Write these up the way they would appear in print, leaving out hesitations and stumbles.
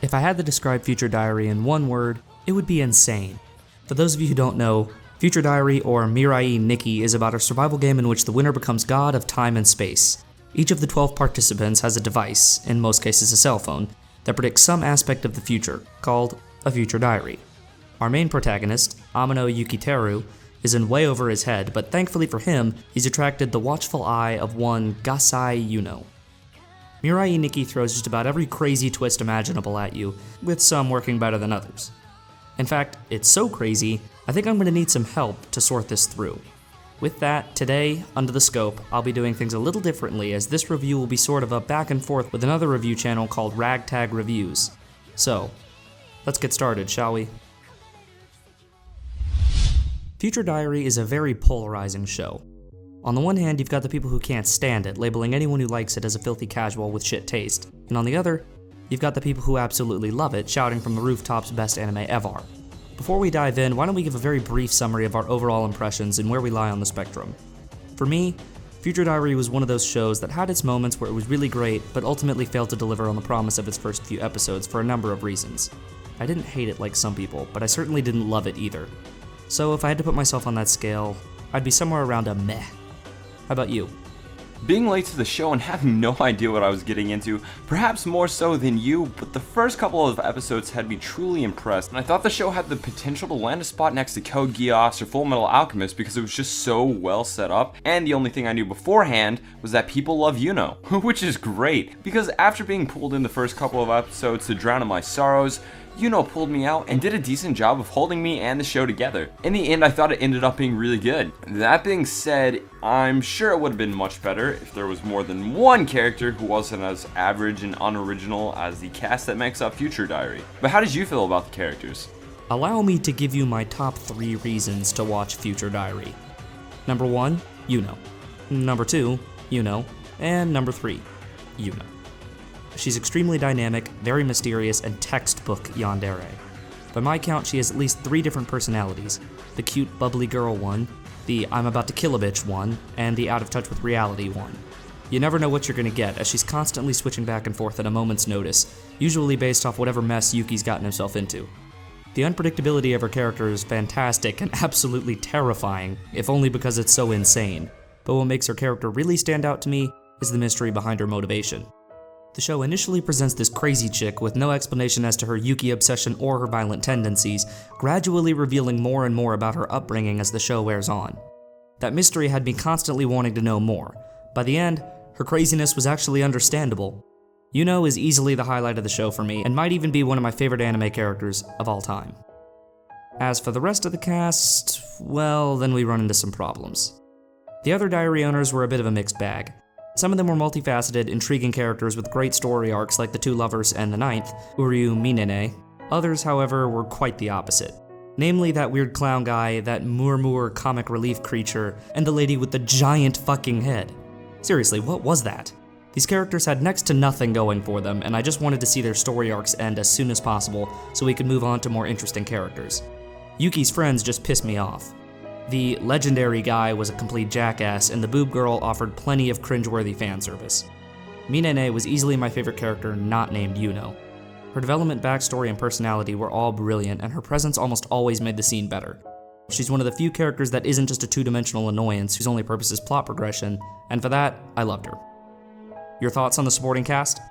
If I had to describe Future Diary in one word, it would be insane. For those of you who don't know, Future Diary, or Mirai Nikki, is about a survival game in which the winner becomes god of time and space. Each of the 12 participants has a device, in most cases a cell phone, that predicts some aspect of the future, called a Future Diary. Our main protagonist, Amano Yukiteru, is in way over his head, but thankfully for him, he's attracted the watchful eye of one Gasai Yuno. Mirai Nikki throws just about every crazy twist imaginable at you, with some working better than others. In fact, it's so crazy, I think I'm going to need some help to sort this through. With that, today, under the scope, I'll be doing things a little differently, as this review will be sort of a back and forth with another review channel called Ragtag Reviews. So, let's get started, shall we? Future Diary is a very polarizing show. On the one hand, you've got the people who can't stand it, labeling anyone who likes it as a filthy casual with shit taste, and on the other, you've got the people who absolutely love it, shouting from the rooftops best anime ever. Before we dive in, why don't we give a very brief summary of our overall impressions and where we lie on the spectrum. For me, Future Diary was one of those shows that had its moments where it was really great, but ultimately failed to deliver on the promise of its first few episodes for a number of reasons. I didn't hate it like some people, but I certainly didn't love it either. So if I had to put myself on that scale, I'd be somewhere around a meh. How about you? Being late to the show and having no idea what I was getting into, perhaps more so than you, but the first couple of episodes had me truly impressed, and I thought the show had the potential to land a spot next to Code Geass or Full Metal Alchemist because it was just so well set up, and the only thing I knew beforehand was that people love Yuno, which is great, because after being pulled in the first couple of episodes to drown in my sorrows, Yuno pulled me out and did a decent job of holding me and the show together. In the end, I thought it ended up being really good. That being said, I'm sure it would have been much better if there was more than one character who wasn't as average and unoriginal as the cast that makes up Future Diary. But how did you feel about the characters? Allow me to give you my top 3 reasons to watch Future Diary. Number 1, Yuno. Number 2, Yuno. And number 3, Yuno. She's extremely dynamic, very mysterious, and textbook yandere. By my count, she has at least 3 different personalities: the cute, bubbly girl one, the I'm about to kill a bitch one, and the out of touch with reality one. You never know what you're gonna get, as she's constantly switching back and forth at a moment's notice, usually based off whatever mess Yuki's gotten himself into. The unpredictability of her character is fantastic and absolutely terrifying, if only because it's so insane. But what makes her character really stand out to me is the mystery behind her motivation. The show initially presents this crazy chick with no explanation as to her Yuki obsession or her violent tendencies, gradually revealing more and more about her upbringing as the show wears on. That mystery had me constantly wanting to know more. By the end, her craziness was actually understandable. Yuno is easily the highlight of the show for me, and might even be one of my favorite anime characters of all time. As for the rest of the cast, well, then we run into some problems. The other diary owners were a bit of a mixed bag. Some of them were multifaceted, intriguing characters with great story arcs like the 2 lovers and the 9th, Uryu Minene. Others, however, were quite the opposite. Namely that weird clown guy, that Murmur comic relief creature, and the lady with the giant fucking head. Seriously, what was that? These characters had next to nothing going for them, and I just wanted to see their story arcs end as soon as possible so we could move on to more interesting characters. Yuki's friends just pissed me off. The legendary guy was a complete jackass, and the boob girl offered plenty of cringeworthy fan service. Minene was easily my favorite character not named Yuno. Her development, backstory, and personality were all brilliant, and her presence almost always made the scene better. She's one of the few characters that isn't just a 2-dimensional annoyance whose only purpose is plot progression, and for that, I loved her. Your thoughts on the supporting cast?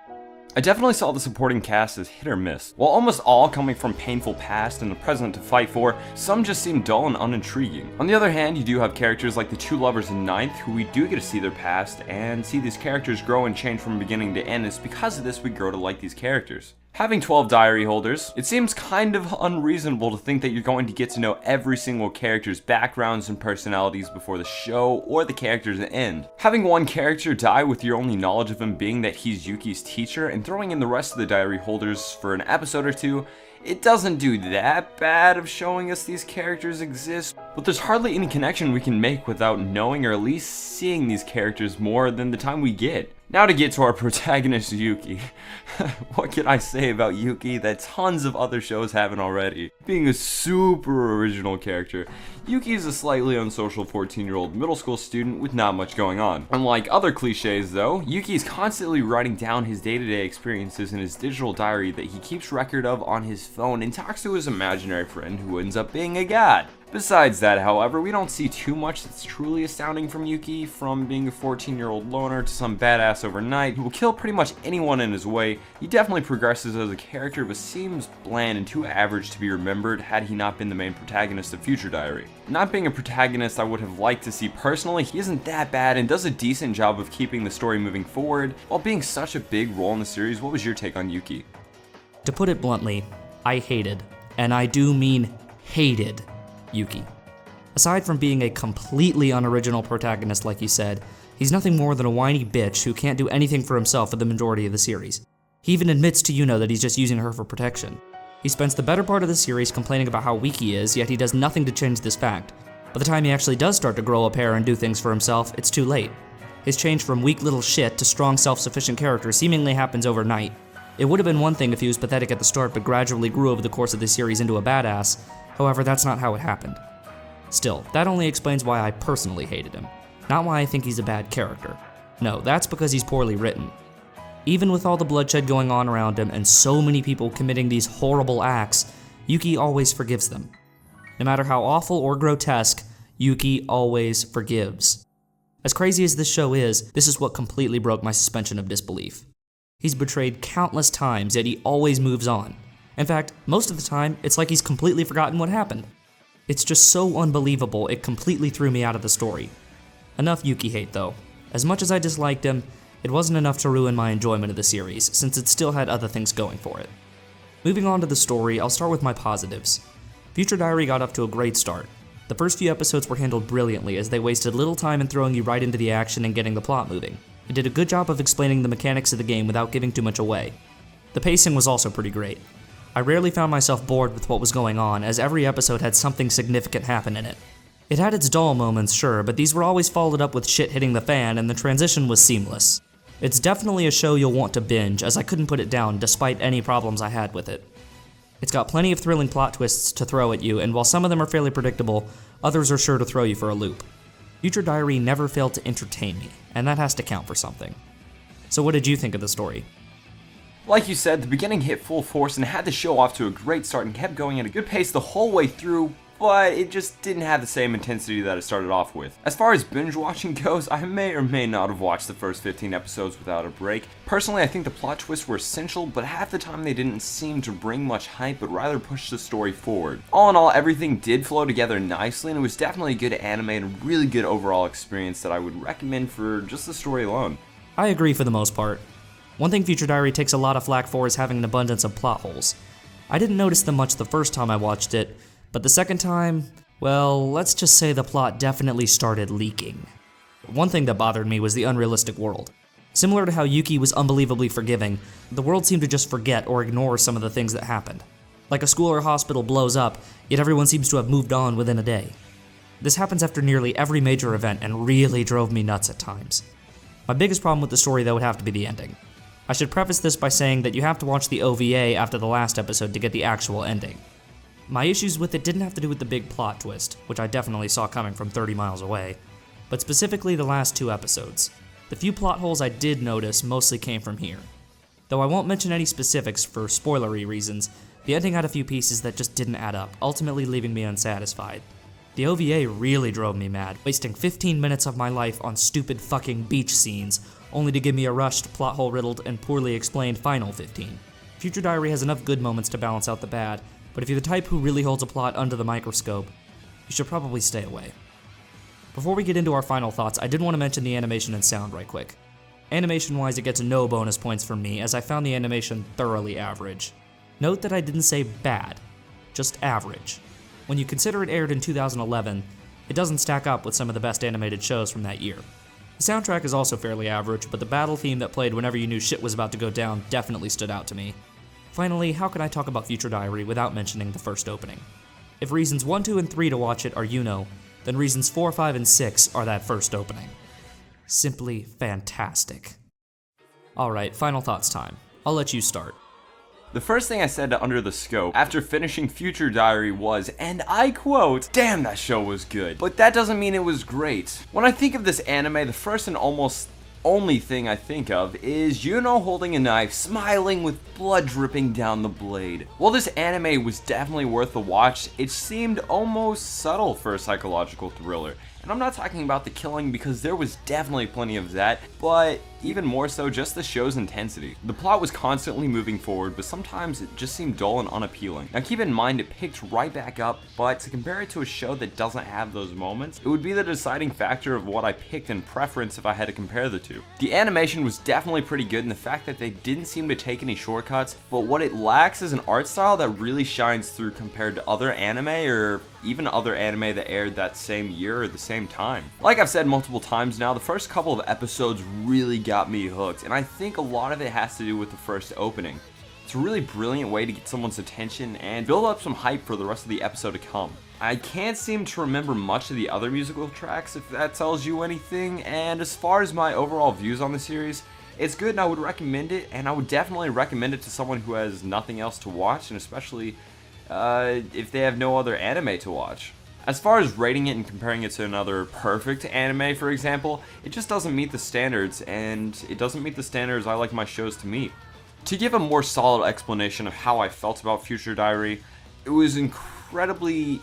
I definitely saw the supporting cast as hit or miss. While almost all coming from painful past and the present to fight for, some just seem dull and unintriguing. On the other hand, you do have characters like the 2 lovers in 9th who we do get to see their past and see these characters grow and change from beginning to end. It's because of this we grow to like these characters. Having 12 diary holders, it seems kind of unreasonable to think that you're going to get to know every single character's backgrounds and personalities before the show or the character's end. Having one character die with your only knowledge of him being that he's Yuki's teacher and throwing in the rest of the diary holders for an episode or 2, it doesn't do that bad of showing us these characters exist, but there's hardly any connection we can make without knowing or at least seeing these characters more than the time we get. Now to get to our protagonist, Yuki. What can I say about Yuki that tons of other shows haven't already? Being a super original character, Yuki is a slightly unsocial 14-year-old middle school student with not much going on. Unlike other cliches though, Yuki is constantly writing down his day-to-day experiences in his digital diary that he keeps record of on his phone and talks to his imaginary friend who ends up being a god. Besides that, however, we don't see too much that's truly astounding from Yuki, from being a 14-year-old loner to some badass overnight who will kill pretty much anyone in his way. He definitely progresses as a character, but seems bland and too average to be remembered had he not been the main protagonist of Future Diary. Not being a protagonist I would have liked to see personally, he isn't that bad and does a decent job of keeping the story moving forward. While being such a big role in the series, what was your take on Yuki? To put it bluntly, I hated, and I do mean hated, Yuki. Aside from being a completely unoriginal protagonist like you said, he's nothing more than a whiny bitch who can't do anything for himself for the majority of the series. He even admits to Yuno that he's just using her for protection. He spends the better part of the series complaining about how weak he is, yet he does nothing to change this fact. By the time he actually does start to grow a pair and do things for himself, it's too late. His change from weak little shit to strong self-sufficient character seemingly happens overnight. It would have been one thing if he was pathetic at the start but gradually grew over the course of the series into a badass. However, that's not how it happened. Still, that only explains why I personally hated him. Not why I think he's a bad character. No, that's because he's poorly written. Even with all the bloodshed going on around him and so many people committing these horrible acts, Yuki always forgives them. No matter how awful or grotesque, Yuki always forgives. As crazy as this show is, this is what completely broke my suspension of disbelief. He's betrayed countless times, yet he always moves on. In fact, most of the time, it's like he's completely forgotten what happened. It's just so unbelievable, it completely threw me out of the story. Enough Yuki hate though. As much as I disliked him, it wasn't enough to ruin my enjoyment of the series, since it still had other things going for it. Moving on to the story, I'll start with my positives. Future Diary got off to a great start. The first few episodes were handled brilliantly as they wasted little time in throwing you right into the action and getting the plot moving. It did a good job of explaining the mechanics of the game without giving too much away. The pacing was also pretty great. I rarely found myself bored with what was going on, as every episode had something significant happen in it. It had its dull moments, sure, but these were always followed up with shit hitting the fan, and the transition was seamless. It's definitely a show you'll want to binge, as I couldn't put it down despite any problems I had with it. It's got plenty of thrilling plot twists to throw at you, and while some of them are fairly predictable, others are sure to throw you for a loop. Future Diary never failed to entertain me, and that has to count for something. So what did you think of the story? Like you said, the beginning hit full force and had the show off to a great start and kept going at a good pace the whole way through, but it just didn't have the same intensity that it started off with. As far as binge watching goes, I may or may not have watched the first 15 episodes without a break. Personally, I think the plot twists were essential, but half the time they didn't seem to bring much hype, but rather push the story forward. All in all, everything did flow together nicely, and it was definitely a good anime and a really good overall experience that I would recommend for just the story alone. I agree for the most part. One thing Future Diary takes a lot of flack for is having an abundance of plot holes. I didn't notice them much the first time I watched it, but the second time, well, let's just say the plot definitely started leaking. One thing that bothered me was the Unrealistic World. Similar to how Yuki was unbelievably forgiving, the world seemed to just forget or ignore some of the things that happened. Like a school or hospital blows up, yet everyone seems to have moved on within a day. This happens after nearly every major event and really drove me nuts at times. My biggest problem with the story though would have to be the ending. I should preface this by saying that you have to watch the OVA after the last episode to get the actual ending. My issues with it didn't have to do with the big plot twist, which I definitely saw coming from 30 miles away, but specifically the last 2 episodes. The few plot holes I did notice mostly came from here. Though I won't mention any specifics for spoilery reasons, the ending had a few pieces that just didn't add up, ultimately leaving me unsatisfied. The OVA really drove me mad, wasting 15 minutes of my life on stupid fucking beach scenes, only to give me a rushed, plot hole riddled, and poorly explained final 15. Future Diary has enough good moments to balance out the bad, but if you're the type who really holds a plot under the microscope, you should probably stay away. Before we get into our final thoughts, I did want to mention the animation and sound right quick. Animation-wise, it gets no bonus points from me, as I found the animation thoroughly average. Note that I didn't say bad, just average. When you consider it aired in 2011, it doesn't stack up with some of the best animated shows from that year. The soundtrack is also fairly average, but the battle theme that played whenever you knew shit was about to go down definitely stood out to me. Finally, how can I talk about Future Diary without mentioning the first opening? If reasons 1, 2, and 3 to watch it are then reasons 4, 5, and 6 are that first opening. Simply fantastic. Alright, final thoughts time. I'll let you start. The first thing I said to Under the Scope after finishing Future Diary was, and I quote, "Damn, that show was good." But that doesn't mean it was great. When I think of this anime, the first and almost only thing I think of is Yuno holding a knife, smiling with blood dripping down the blade. While this anime was definitely worth a watch, it seemed almost subtle for a psychological thriller. And I'm not talking about the killing because there was definitely plenty of that, but even more so just the show's intensity. The plot was constantly moving forward, but sometimes it just seemed dull and unappealing. Now keep in mind it picked right back up, but to compare it to a show that doesn't have those moments, it would be the deciding factor of what I picked in preference if I had to compare the two. The animation was definitely pretty good in the fact that they didn't seem to take any shortcuts, but what it lacks is an art style that really shines through compared to other anime or even other anime that aired that same year or the same time. Like I've said multiple times now, the first couple of episodes really got me hooked, and I think a lot of it has to do with the first opening. It's a really brilliant way to get someone's attention and build up some hype for the rest of the episode to come. I can't seem to remember much of the other musical tracks if that tells you anything, and as far as my overall views on the series, it's good and I would recommend it, and I would definitely recommend it to someone who has nothing else to watch, and especially if they have no other anime to watch. As far as rating it and comparing it to another perfect anime, for example, it just doesn't meet the standards, and it doesn't meet the standards I like my shows to meet. To give a more solid explanation of how I felt about Future Diary, it was incredibly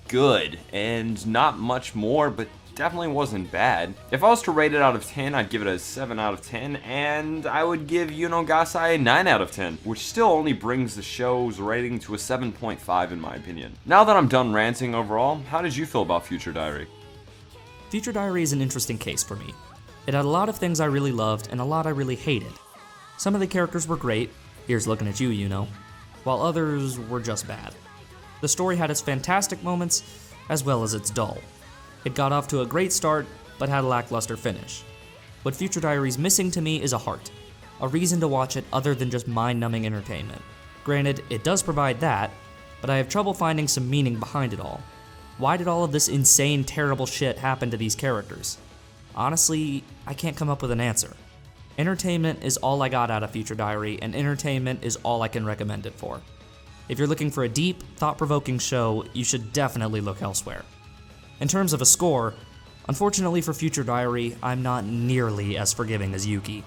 good, and not much more, but definitely wasn't bad. If I was to rate it out of 10, I'd give it a 7 out of 10, and I would give Yuno Gasai a 9 out of 10, which still only brings the show's rating to a 7.5 in my opinion. Now that I'm done ranting overall, how did you feel about Future Diary? Future Diary is an interesting case for me. It had a lot of things I really loved and a lot I really hated. Some of the characters were great, here's looking at you, Yuno, while others were just bad. The story had its fantastic moments, as well as its dull. It got off to a great start, but had a lackluster finish. What Future Diary's missing to me is a heart, a reason to watch it other than just mind-numbing entertainment. Granted, it does provide that, but I have trouble finding some meaning behind it all. Why did all of this insane, terrible shit happen to these characters? Honestly, I can't come up with an answer. Entertainment is all I got out of Future Diary, and entertainment is all I can recommend it for. If you're looking for a deep, thought-provoking show, you should definitely look elsewhere. In terms of a score, unfortunately for Future Diary, I'm not nearly as forgiving as Yuki.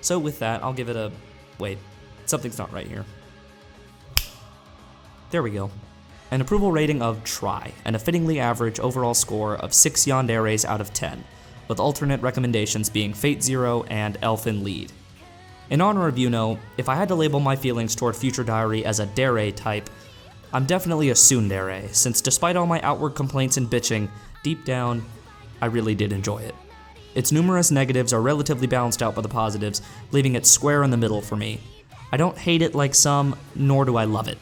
So with that, I'll give it a... wait, something's not right here. There we go. An approval rating of try, and a fittingly average overall score of 6 yanderes out of 10, with alternate recommendations being Fate Zero and Elfin Lead. In honor of Yuno, if I had to label my feelings toward Future Diary as a dere type, I'm definitely a tsundere, since despite all my outward complaints and bitching, deep down, I really did enjoy it. Its numerous negatives are relatively balanced out by the positives, leaving it square in the middle for me. I don't hate it like some, nor do I love it.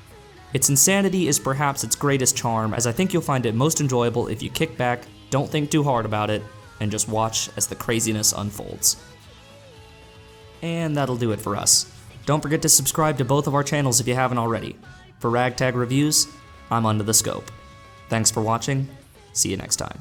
Its insanity is perhaps its greatest charm, as I think you'll find it most enjoyable if you kick back, don't think too hard about it, and just watch as the craziness unfolds. And that'll do it for us. Don't forget to subscribe to both of our channels if you haven't already. For Ragtag Reviews, I'm Under the Scope. Thanks for watching. See you next time.